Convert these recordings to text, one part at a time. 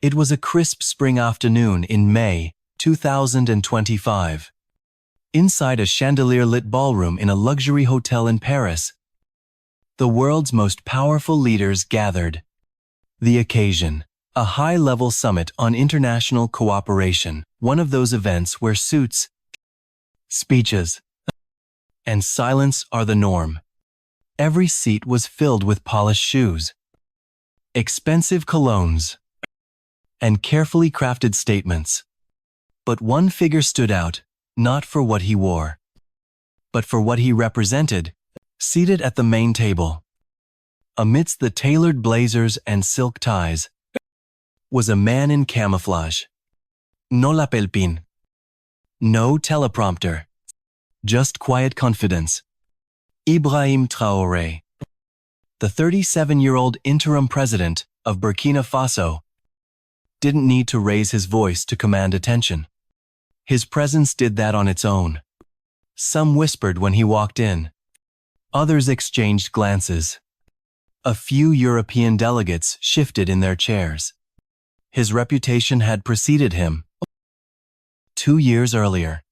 It was a crisp spring afternoon in May 2025. Inside a chandelier-lit ballroom in a luxury hotel in Paris, the world's most powerful leaders gathered. The occasion: a high-level summit on international cooperation, one of those events where suits, speeches, and silence are the norm. Every seat was filled with polished shoes, expensive colognes, and carefully crafted statements. But one figure stood out, not for what he wore, but for what he represented, seated at the main table. Amidst the tailored blazers and silk ties was a man in camouflage. No lapel-pin. No teleprompter. Just quiet confidence. Ibrahim Traoré, the 37-year-old interim president of Burkina Faso, didn't need to raise his voice to command attention. His presence did that on its own. Some whispered when he walked in. Others exchanged glances. A few European delegates shifted in their chairs. His reputation had preceded him. 2 years earlier,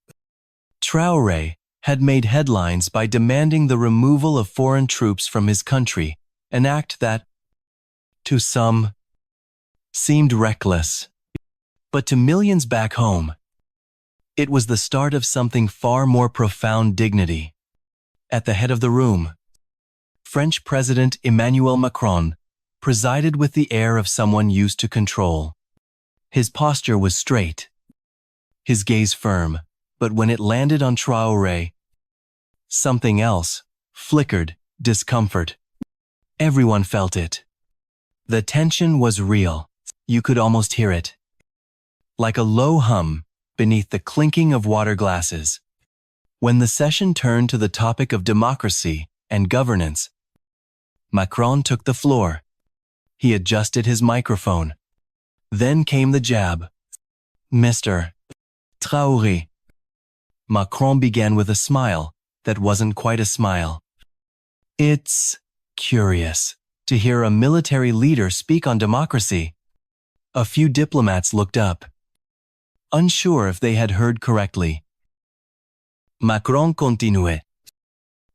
Traoré had made headlines by demanding the removal of foreign troops from his country, an act that, to some, seemed reckless. But to millions back home, it was the start of something far more profound: dignity. At the head of the room, French President Emmanuel Macron presided with the air of someone used to control. His posture was straight, his gaze firm, but when it landed on Traoré, something else flickered: discomfort. Everyone felt it. The tension was real. You could almost hear it, like a low hum beneath the clinking of water glasses. When the session turned to the topic of democracy and governance, Macron took the floor. He adjusted his microphone. Then came the jab. "Mr. Traoré." Macron began with a smile that wasn't quite a smile. "It's curious to hear a military leader speak on democracy." A few diplomats looked up, unsure if they had heard correctly. Macron continued,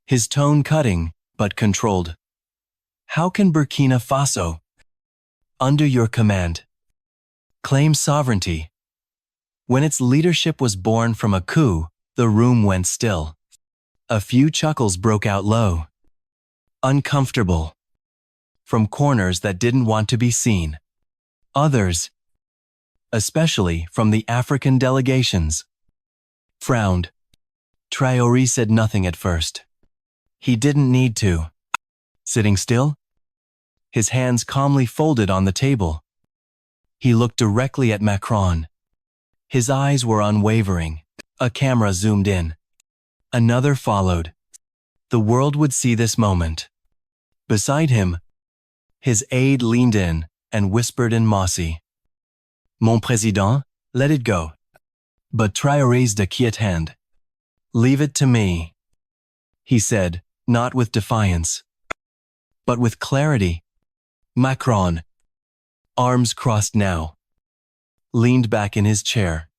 his tone cutting but controlled. "How can Burkina Faso, under your command, claim sovereignty?" When its leadership was born from a coup, the room went still. A few chuckles broke out low, uncomfortable, from corners that didn't want to be seen. Others, especially from the African delegations, frowned. Traoré said nothing at first. He didn't need to. Sitting still, his hands calmly folded on the table, he looked directly at Macron. His eyes were unwavering. A camera zoomed in. Another followed. The world would see this moment. Beside him, his aide leaned in and whispered in Mossy, "Mon président, let it go." But Traoré raised a quiet hand. "Leave it to me," he said, not with defiance, but with clarity. Macron, arms crossed now, leaned back in his chair.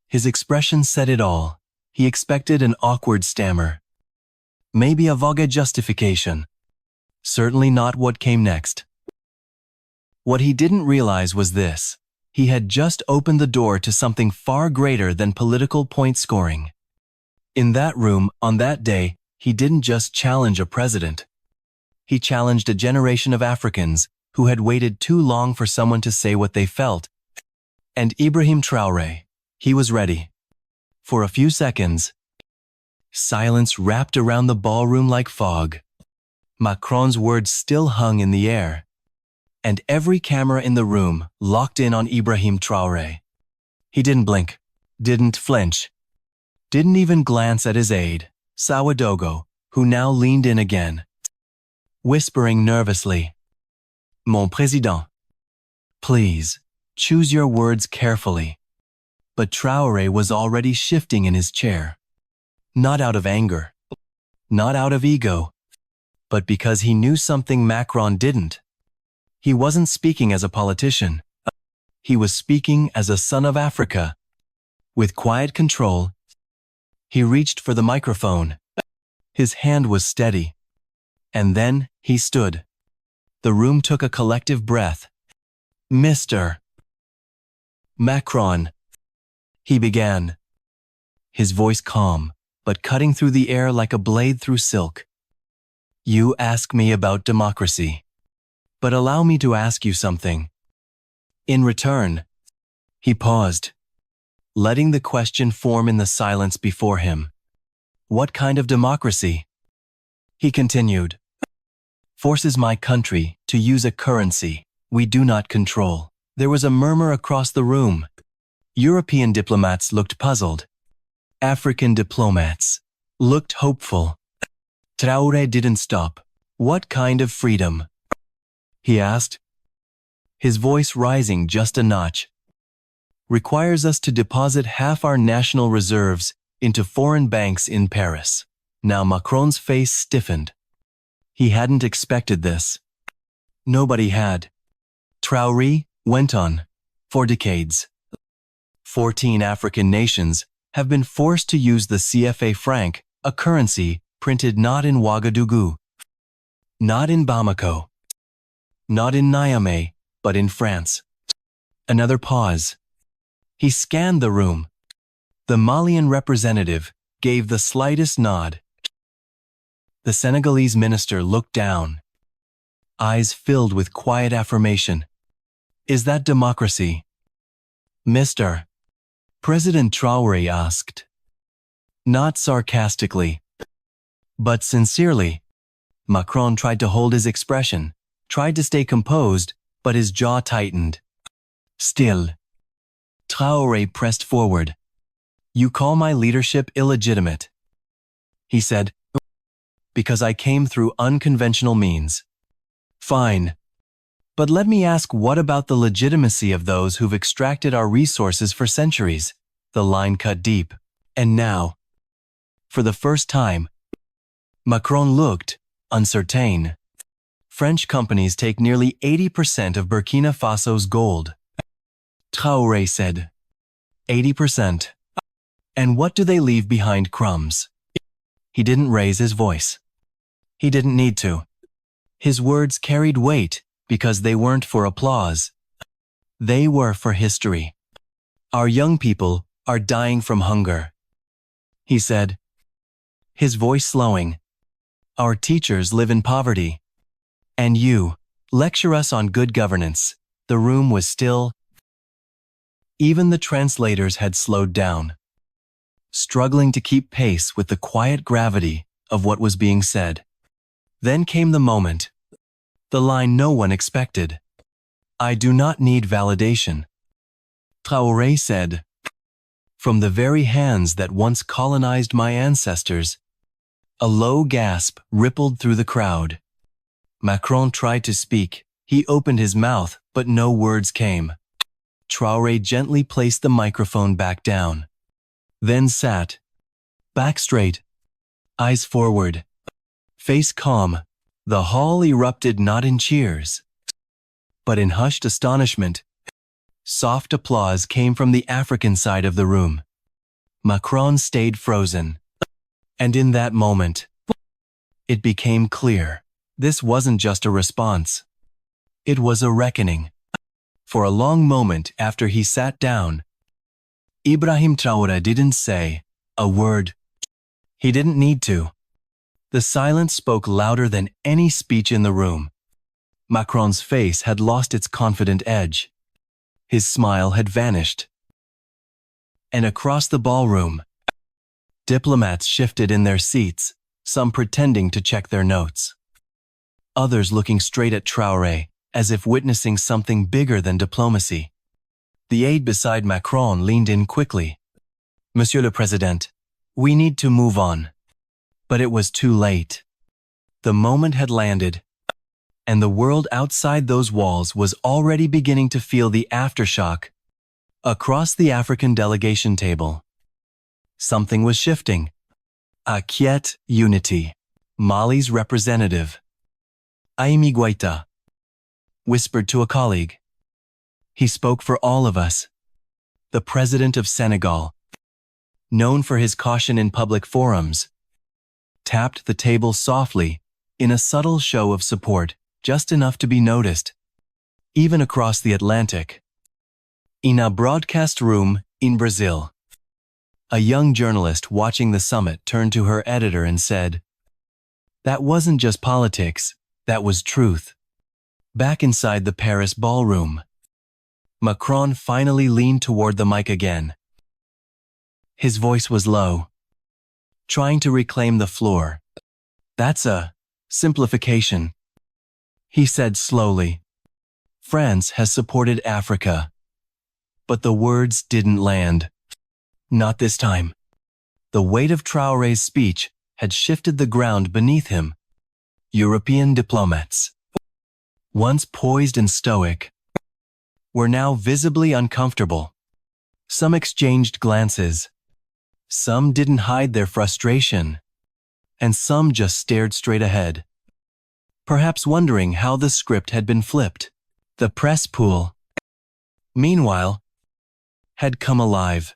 His expression said it all. He expected an awkward stammer, maybe a vague justification. Certainly not what came next. What he didn't realize was this: he had just opened the door to something far greater than political point scoring. In that room, on that day, he didn't just challenge a president. He challenged a generation of Africans who had waited too long for someone to say what they felt. And Ibrahim Traoré, he was ready. For a few seconds, silence wrapped around the ballroom like fog. Macron's words still hung in the air, and every camera in the room locked in on Ibrahim Traoré. He didn't blink, didn't flinch, didn't even glance at his aide, Ouagadougou, who now leaned in again, whispering nervously, "Mon président, please, choose your words carefully." But Traoré was already shifting in his chair. Not out of anger, not out of ego, but because he knew something Macron didn't. He wasn't speaking as a politician. He was speaking as a son of Africa. With quiet control, he reached for the microphone. His hand was steady. And then he stood. The room took a collective breath. Mr. Macron, he began. His voice calm, but cutting through the air like a blade through silk. You ask me about democracy. But allow me to ask you something. In return, he paused, letting the question form in the silence before him. What kind of democracy? He continued. Forces my country to use a currency we do not control. There was a murmur across the room. European diplomats looked puzzled. African diplomats looked hopeful. Traoré didn't stop. What kind of freedom? He asked, his voice rising just a notch. Requires us to deposit half our national reserves into foreign banks in Paris. Now Macron's face stiffened. He hadn't expected this. Nobody had. Traoré went on. For decades, 14 African nations have been forced to use the CFA franc, a currency printed not in Ouagadougou, not in Bamako, not in Niamey, but in France. Another pause. He scanned the room. The Malian representative gave the slightest nod. The Senegalese minister looked down, eyes filled with quiet affirmation. Is that democracy? Mr. President Traoré asked. Not sarcastically, but sincerely. Macron tried to hold his expression, tried to stay composed, but his jaw tightened. Still, Traoré pressed forward. You call my leadership illegitimate, he said, because I came through unconventional means. Fine. But let me ask, what about the legitimacy of those who've extracted our resources for centuries? The line cut deep. And now, for the first time, Macron looked uncertain. French companies take nearly 80% of Burkina Faso's gold. Traoré said, 80%. And what do they leave behind? Crumbs. He didn't raise his voice. He didn't need to. His words carried weight because they weren't for applause. They were for history. Our young people are dying from hunger, he said, his voice slowing. Our teachers live in poverty. And you lecture us on good governance. The room was still. Even the translators had slowed down, struggling to keep pace with the quiet gravity of what was being said. Then came the moment. The line no one expected. I do not need validation, Traoré said. From the very hands that once colonized my ancestors. A low gasp rippled through the crowd. Macron tried to speak. He opened his mouth, but no words came. Traoré gently placed the microphone back down. Then sat, back straight, eyes forward, face calm. The hall erupted not in cheers, but in hushed astonishment. Soft applause came from the African side of the room. Macron stayed frozen. And in that moment, it became clear. This wasn't just a response. It was a reckoning. For a long moment after he sat down, Ibrahim Traoré didn't say a word. He didn't need to. The silence spoke louder than any speech in the room. Macron's face had lost its confident edge. His smile had vanished. And across the ballroom, diplomats shifted in their seats, some pretending to check their notes. Others looking straight at Traoré, as if witnessing something bigger than diplomacy. The aide beside Macron leaned in quickly. Monsieur le Président, we need to move on. But it was too late. The moment had landed, and the world outside those walls was already beginning to feel the aftershock. Across the African delegation table, something was shifting. Quiet unity. Mali's representative, Aimi Goïta, whispered to a colleague. He spoke for all of us. The president of Senegal, known for his caution in public forums, tapped the table softly in a subtle show of support, just enough to be noticed, even across the Atlantic. In a broadcast room in Brazil, a young journalist watching the summit turned to her editor and said, "That wasn't just politics, that was truth." Back inside the Paris ballroom, Macron finally leaned toward the mic again. His voice was low, trying to reclaim the floor. "That's a simplification," he said slowly. "France has supported Africa." But the words didn't land. Not this time. The weight of Traoré's speech had shifted the ground beneath him. European diplomats, once poised and stoic, were now visibly uncomfortable. Some exchanged glances. Some didn't hide their frustration. And some just stared straight ahead, perhaps wondering how the script had been flipped. The press pool, meanwhile, had come alive.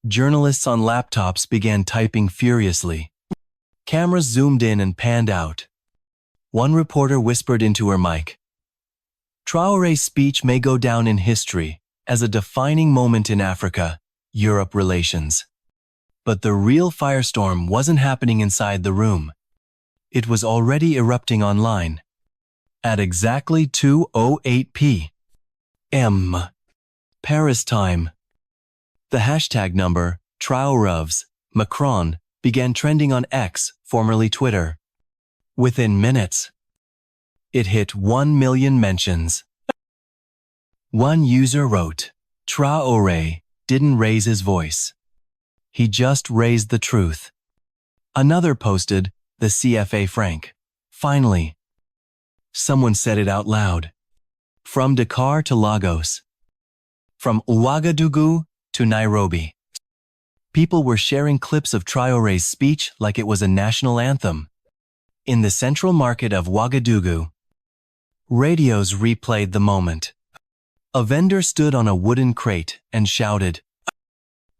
Journalists on laptops began typing furiously. Cameras zoomed in and panned out. One reporter whispered into her mic, "Traoré's speech may go down in history as a defining moment in Africa-Europe relations." But the real firestorm wasn't happening inside the room. It was already erupting online. At exactly 2:08 p.m. Paris time, the hashtag number, Traoré Macron, began trending on X, formerly Twitter. Within minutes, it hit 1 million mentions. One user wrote, "Traoré didn't raise his voice. He just raised the truth." Another posted, "The CFA Frank. Finally." Someone said it out loud. From Dakar to Lagos. From Ouagadougou to Nairobi. People were sharing clips of Traoré's speech like it was a national anthem. In the central market of Ouagadougou, radios replayed the moment. A vendor stood on a wooden crate and shouted,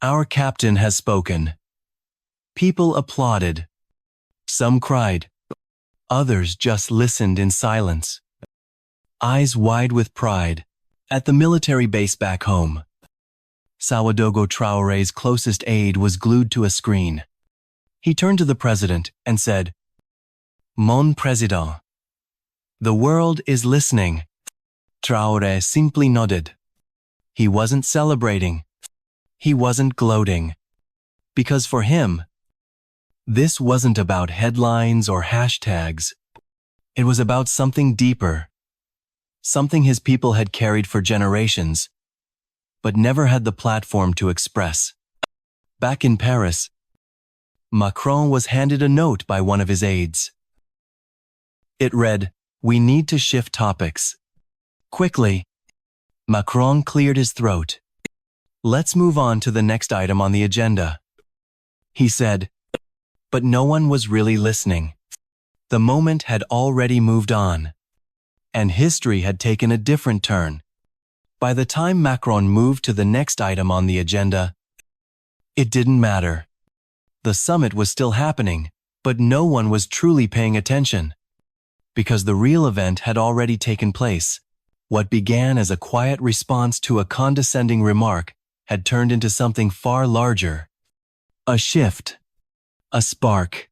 "Our captain has spoken." People applauded. Some cried. Others just listened in silence, eyes wide with pride. At the military base back home, Ouagadougou Traoré's closest aide was glued to a screen. He turned to the president and said, "Mon président, the world is listening." Traoré simply nodded. He wasn't celebrating. He wasn't gloating. Because for him, this wasn't about headlines or hashtags. It was about something deeper. Something his people had carried for generations, but never had the platform to express. Back in Paris, Macron was handed a note by one of his aides. It read, "We need to shift topics." Quickly, Macron cleared his throat. "Let's move on to the next item on the agenda," he said. But no one was really listening. The moment had already moved on, and history had taken a different turn. By the time Macron moved to the next item on the agenda, it didn't matter. The summit was still happening, but no one was truly paying attention. Because the real event had already taken place. What began as a quiet response to a condescending remark had turned into something far larger. A shift. A spark.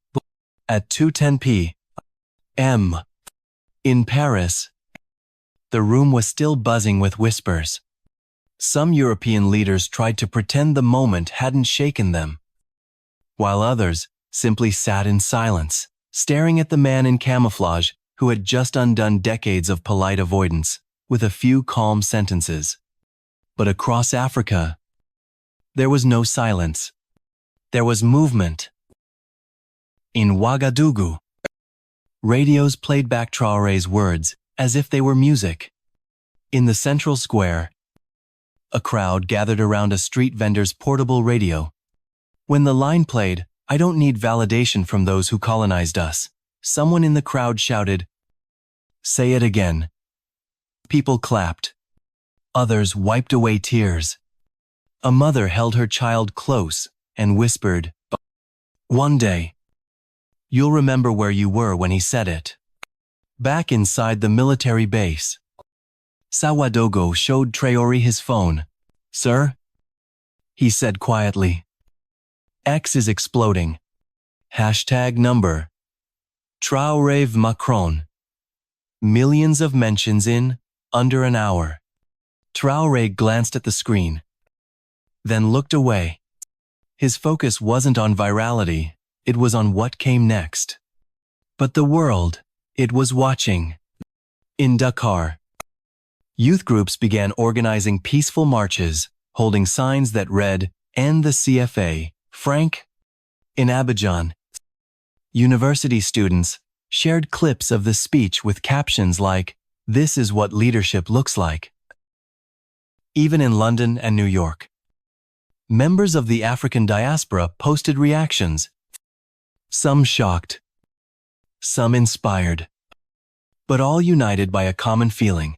At 2:10 p.m. in Paris, the room was still buzzing with whispers. Some European leaders tried to pretend the moment hadn't shaken them, while others simply sat in silence, staring at the man in camouflage who had just undone decades of polite avoidance with a few calm sentences. But across Africa, there was no silence. There was movement. In Ouagadougou, radios played back Traoré's words as if they were music. In the central square, a crowd gathered around a street vendor's portable radio. When the line played, "I don't need validation from those who colonized us," someone in the crowd shouted, "Say it again." People clapped. Others wiped away tears. A mother held her child close and whispered, "One day, you'll remember where you were when he said it." Back inside the military base, Ouagadougou showed Traoré his phone. "Sir?" he said quietly. "X is exploding. #number. Traoré v Macron. Millions of mentions in under an hour." Traoré glanced at the screen, then looked away. His focus wasn't on virality, it was on what came next. But the world, it was watching. In Dakar, youth groups began organizing peaceful marches, holding signs that read, "End the CFA, Frank." In Abidjan, university students shared clips of the speech with captions like, "This is what leadership looks like." Even in London and New York, members of the African diaspora posted reactions. Some shocked, some inspired, but all united by a common feeling.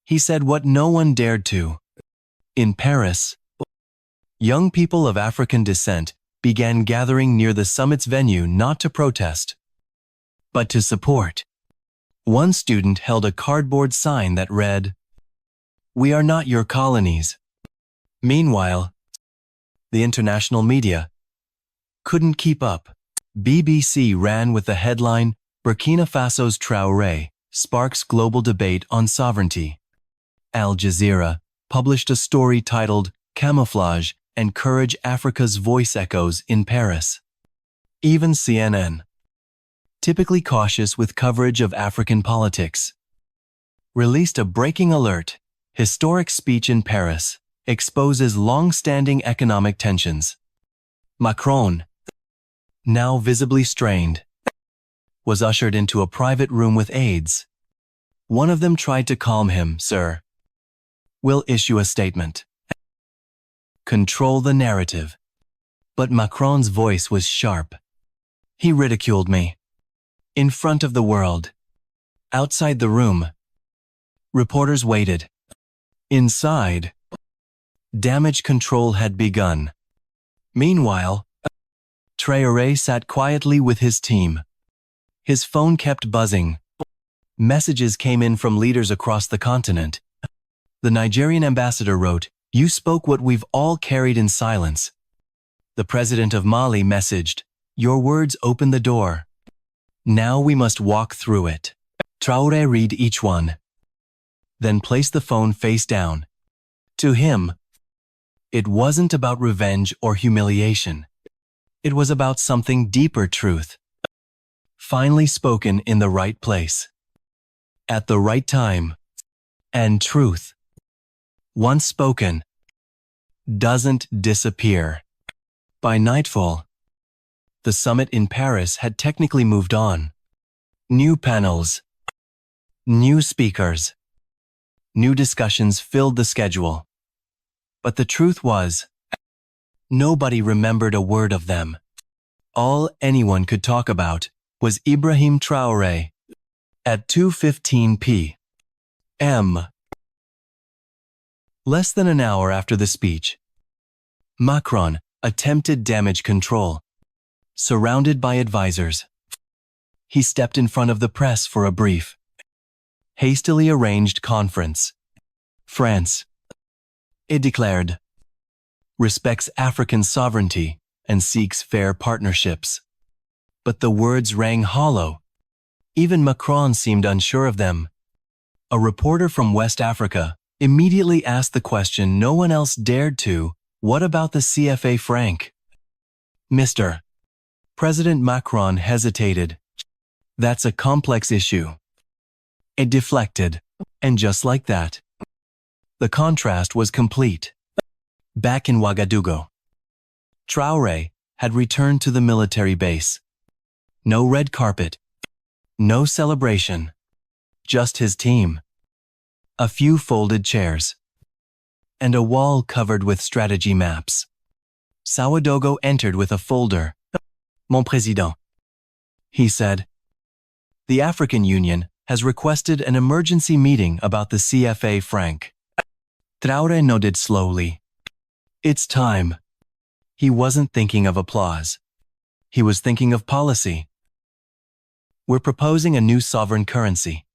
He said what no one dared to. In Paris, young people of African descent began gathering near the summit's venue not to protest, but to support. One student held a cardboard sign that read, "We are not your colonies." Meanwhile, the international media couldn't keep up. BBC ran with the headline, "Burkina Faso's Traoré sparks global debate on sovereignty." Al Jazeera published a story titled, "Camouflage, Encourage Africa's Voice Echoes in Paris." Even CNN, typically cautious with coverage of African politics, released a breaking alert. Historic speech in Paris exposes long-standing economic tensions. Macron, now visibly strained, was ushered into a private room with aides. One of them tried to calm him. "Sir, we'll issue a statement. Control the narrative." But Macron's voice was sharp. "He ridiculed me. In front of the world." Outside the room, reporters waited. Inside, damage control had begun. Meanwhile, Traoré sat quietly with his team. His phone kept buzzing. Messages came in from leaders across the continent. The Nigerian ambassador wrote, "You spoke what we've all carried in silence." The president of Mali messaged, "Your words opened the door. Now we must walk through it." Traoré read each one, then placed the phone face down. To him, it wasn't about revenge or humiliation. It was about something deeper: truth, finally spoken in the right place, at the right time. And truth, once spoken, doesn't disappear. By nightfall, the summit in Paris had technically moved on. New panels, new speakers, new discussions filled the schedule. But the truth was, nobody remembered a word of them. All anyone could talk about was Ibrahim Traoré. At 2:15 p.m., less than an hour after the speech, Macron attempted damage control. Surrounded by advisors, he stepped in front of the press for a brief, hastily arranged conference. France, it declared, respects African sovereignty and seeks fair partnerships. But the words rang hollow. Even Macron seemed unsure of them. A reporter from West Africa immediately asked the question no one else dared to: "What about the CFA franc?" Mr. President Macron hesitated. "That's a complex issue." It deflected, and just like that, the contrast was complete. Back in Ouagadougou, Traoré had returned to the military base. No red carpet, no celebration, just his team, a few folded chairs, and a wall covered with strategy maps. Ouagadougou entered with a folder. "Mon président," he said, "the African Union has requested an emergency meeting about the CFA franc." Traoré nodded slowly. It's time. He wasn't thinking of applause. He was thinking of policy. We're proposing a new sovereign currency.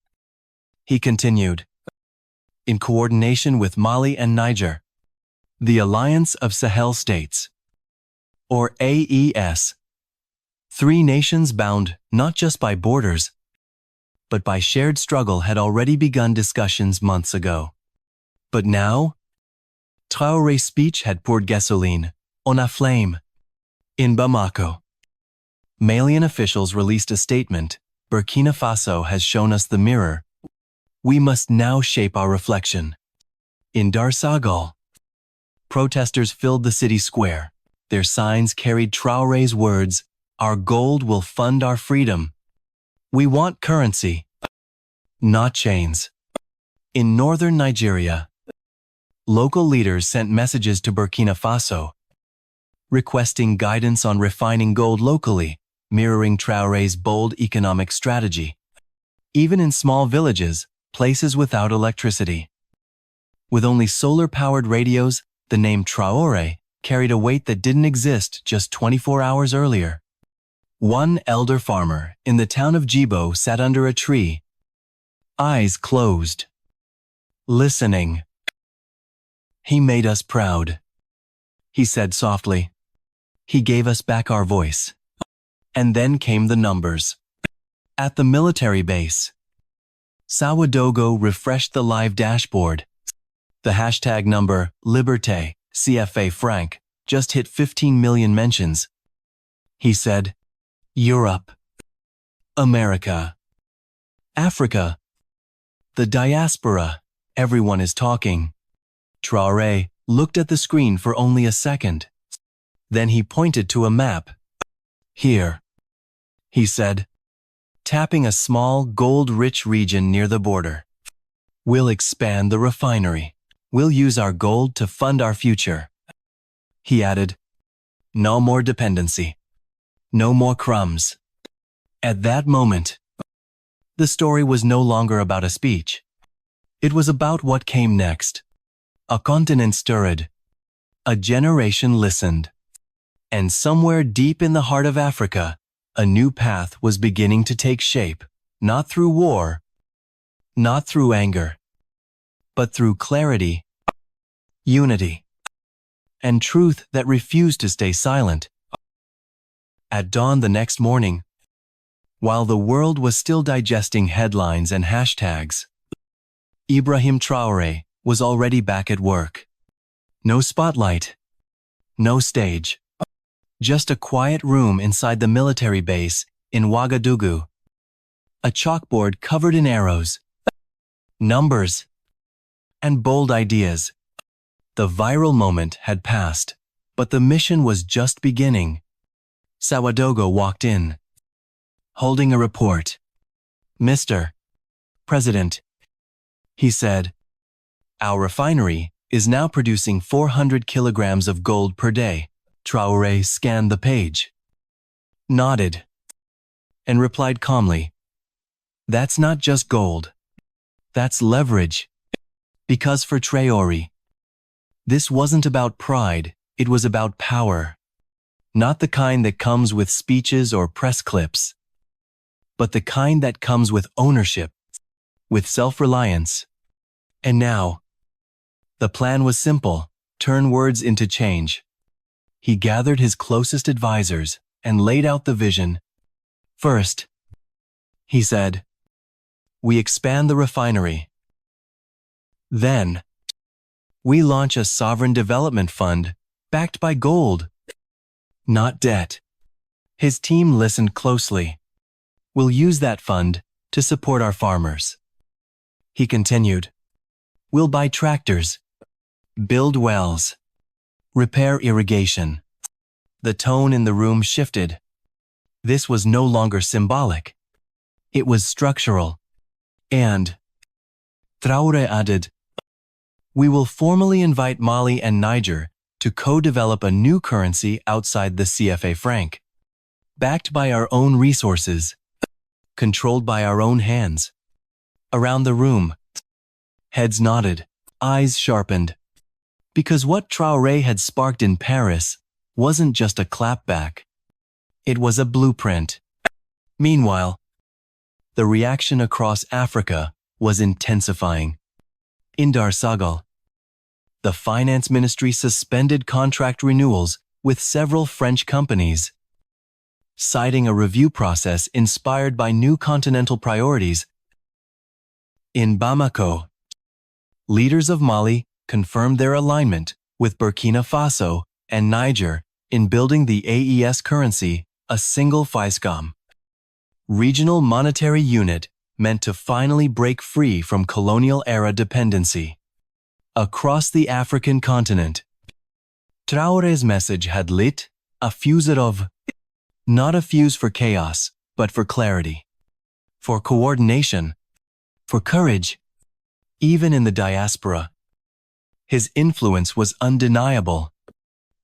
He continued. In coordination with Mali and Niger. The Alliance of Sahel States. Or AES. 3 nations bound not just by borders, but by shared struggle had already begun discussions months ago. But now, Traoré's speech had poured gasoline on a flame. In Bamako, Malian officials released a statement. Burkina Faso has shown us the mirror. We must now shape our reflection. In Dar es Salaam, protesters filled the city square. Their signs carried Traoré's words, "Our gold will fund our freedom. We want currency, not chains." In northern Nigeria, local leaders sent messages to Burkina Faso, requesting guidance on refining gold locally, mirroring Traoré's bold economic strategy. Even in small villages, places without electricity, with only solar-powered radios, the name Traoré carried a weight that didn't exist just 24 hours earlier. One elder farmer in the town of Djibo sat under a tree, eyes closed, listening. He made us proud, he said softly. He gave us back our voice. And then came the numbers. At the military base, Ouagadougou refreshed the live dashboard. The hashtag number, Liberté, CFA franc, just hit 15 million mentions. He said, Europe, America, Africa, the diaspora, everyone is talking. Traoré looked at the screen for only a second. Then he pointed to a map. Here, he said, tapping a small gold-rich region near the border. We'll expand the refinery. We'll use our gold to fund our future. He added, no more dependency. No more crumbs. At that moment, the story was no longer about a speech. It was about what came next. A continent stirred. A generation listened. And somewhere deep in the heart of Africa, a new path was beginning to take shape, not through war, not through anger, but through clarity, unity, and truth that refused to stay silent. At dawn the next morning, while the world was still digesting headlines and hashtags, Ibrahim Traoré was already back at work. No spotlight, no stage. Just a quiet room inside the military base in Ouagadougou. A chalkboard covered in arrows, numbers, and bold ideas. The viral moment had passed, but the mission was just beginning. Ouagadougou walked in, holding a report. Mr. President, he said, our refinery is now producing 400 kilograms of gold per day. Traoré scanned the page, nodded, and replied calmly, that's not just gold. That's leverage. Because for Traoré, this wasn't about pride, it was about power. Not the kind that comes with speeches or press clips, but the kind that comes with ownership, with self-reliance. And now, the plan was simple, turn words into change. He gathered his closest advisors and laid out the vision. First, he said, we expand the refinery. Then, we launch a sovereign development fund backed by gold, not debt. His team listened closely. We'll use that fund to support our farmers. He continued, we'll buy tractors, build wells, repair irrigation. The tone in the room shifted. This was no longer symbolic. It was structural. And, Traoré added, we will formally invite Mali and Niger to co-develop a new currency outside the CFA franc, backed by our own resources, controlled by our own hands. Around the room, heads nodded, eyes sharpened. Because what Traoré had sparked in Paris wasn't just a clapback. It was a blueprint. Meanwhile, the reaction across Africa was intensifying. In Dar es Salaam, the finance ministry suspended contract renewals with several French companies, citing a review process inspired by new continental priorities. In Bamako, leaders of Mali confirmed their alignment with Burkina Faso and Niger in building the AES currency, a single fiscom regional monetary unit meant to finally break free from colonial-era dependency. Across the African continent, Traoré's message had lit a fuse of, not a fuse for chaos, but for clarity, for coordination, for courage. Even in the diaspora, his influence was undeniable.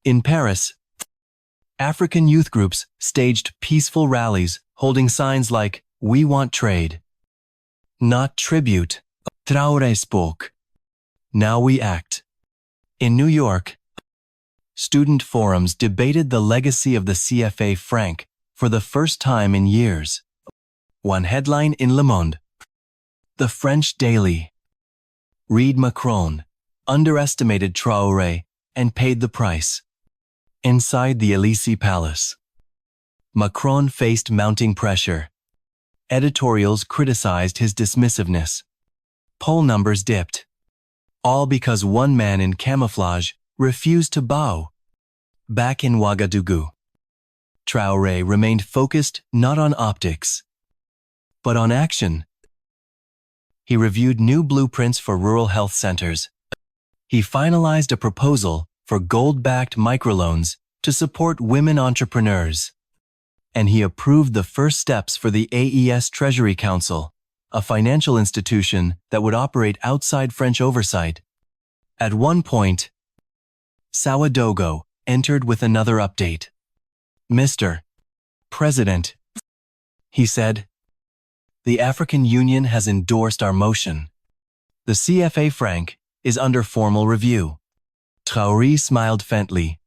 In Paris, African youth groups staged peaceful rallies holding signs like, "We want trade, not tribute." Traoré spoke. Now we act. In New York, student forums debated the legacy of the CFA franc for the first time in years. One headline in Le Monde: "The French Daily. Read Macron underestimated Traoré and paid the price." Inside the Élysée Palace, Macron faced mounting pressure. Editorials criticized his dismissiveness. Poll numbers dipped. All because one man in camouflage refused to bow. Back in Ouagadougou, Traoré remained focused not on optics, but on action. He reviewed new blueprints for rural health centers. He finalized a proposal for gold-backed microloans to support women entrepreneurs. And he approved the first steps for the AES Treasury Council, a financial institution that would operate outside French oversight. At one point, Ouagadougou entered with another update. "Mr. President," he said, "the African Union has endorsed our motion. The CFA franc is under formal review." Traoré smiled faintly,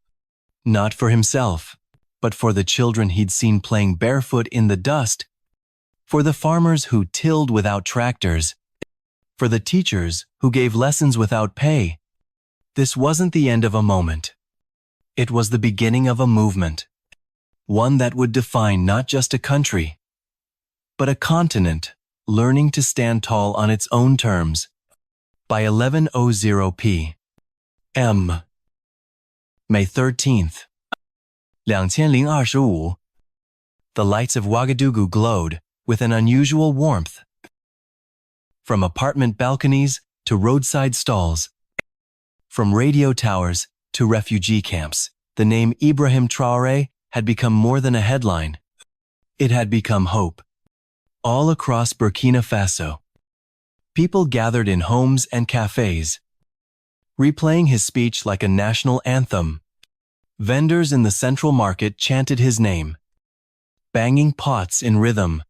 not for himself, but for the children he'd seen playing barefoot in the dust, for the farmers who tilled without tractors, for the teachers who gave lessons without pay. This wasn't the end of a moment. It was the beginning of a movement, one that would define not just a country, but a continent learning to stand tall on its own terms. By 11:00 p.m. May 13th, 2025, the lights of Ouagadougou glowed with an unusual warmth. From apartment balconies to roadside stalls, from radio towers to refugee camps, the name Ibrahim Traoré had become more than a headline. It had become hope. All across Burkina Faso, people gathered in homes and cafes, replaying his speech like a national anthem. Vendors in the central market chanted his name, banging pots in rhythm.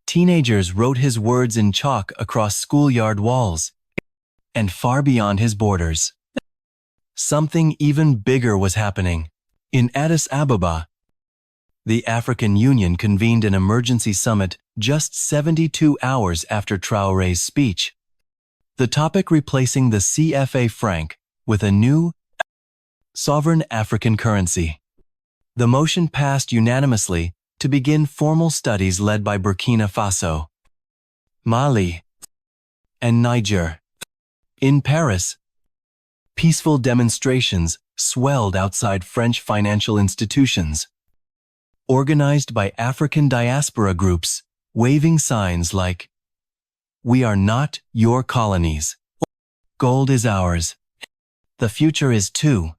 Teenagers wrote his words in chalk across schoolyard walls. And far beyond his borders, something even bigger was happening. In Addis Ababa, the African Union convened an emergency summit just 72 hours after Traoré's speech. The topic replacing the CFA franc with a new sovereign African currency. The motion passed unanimously to begin formal studies led by Burkina Faso, Mali, and Niger. In Paris, peaceful demonstrations swelled outside French financial institutions, organized by African diaspora groups, waving signs like, "We are not your colonies. Gold is ours. The future is too."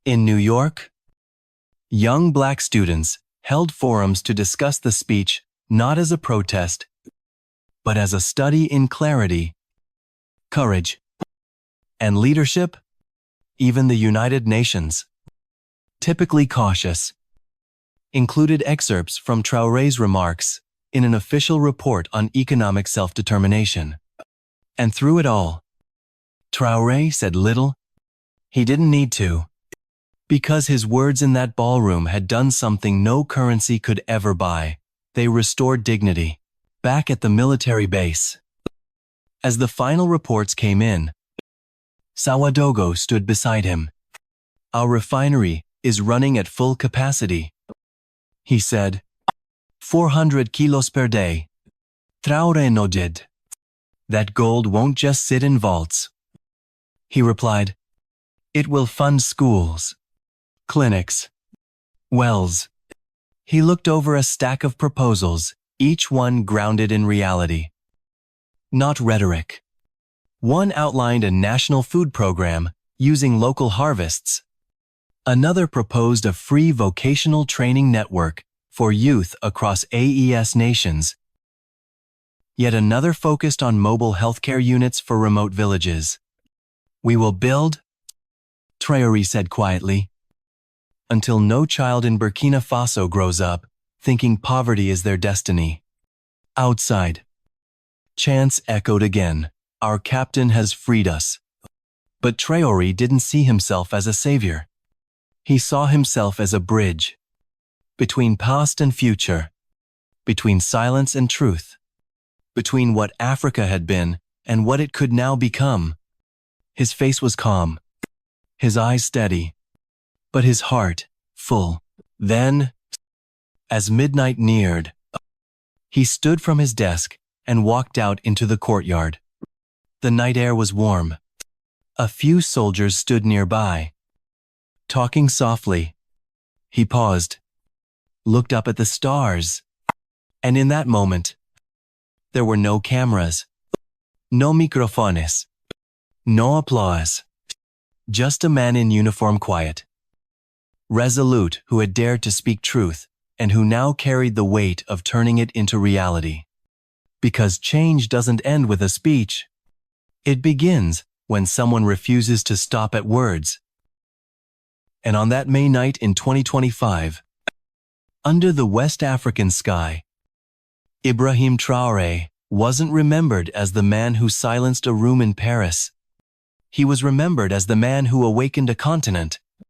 In New York, young black students held forums to discuss the speech not as a protest, but as a study in clarity, courage, and leadership. Even the United Nations, typically cautious, included excerpts from Traoré's remarks in an official report on economic self-determination. And through it all, Traoré said little. He didn't need to. Because his words in that ballroom had done something no currency could ever buy. They restored dignity. Back at the military base. As the final reports came in, Sawadogo stood beside him. Our refinery is running at full capacity, he said. 400 kilos per day. Traoré nodded. That gold won't just sit in vaults, he replied. It will fund schools, clinics, wells. He looked over a stack of proposals, each one grounded in reality, not rhetoric. One outlined a national food program using local harvests. Another proposed a free vocational training network for youth across AES nations. Yet another focused on mobile healthcare units for remote villages. We will build, Traoré said quietly, until no child in Burkina Faso grows up thinking poverty is their destiny. Outside, chants echoed again. Our captain has freed us. But Traoré didn't see himself as a savior. He saw himself as a bridge between past and future, between silence and truth, between what Africa had been and what it could now become. His face was calm, his eyes steady, but his heart full. Then, as midnight neared, he stood from his desk and walked out into the courtyard. The night air was warm. A few soldiers stood nearby, talking softly. He paused, looked up at the stars, and in that moment, there were no cameras, no microphones, no applause. Just a man in uniform, quiet, resolute, who had dared to speak truth and who now carried the weight of turning it into reality. Because change doesn't end with a speech. It begins when someone refuses to stop at words. And on that May night in 2025, under the West African sky, Ibrahim Traoré wasn't remembered as the man who silenced a room in Paris. He was remembered as the man who awakened a continent.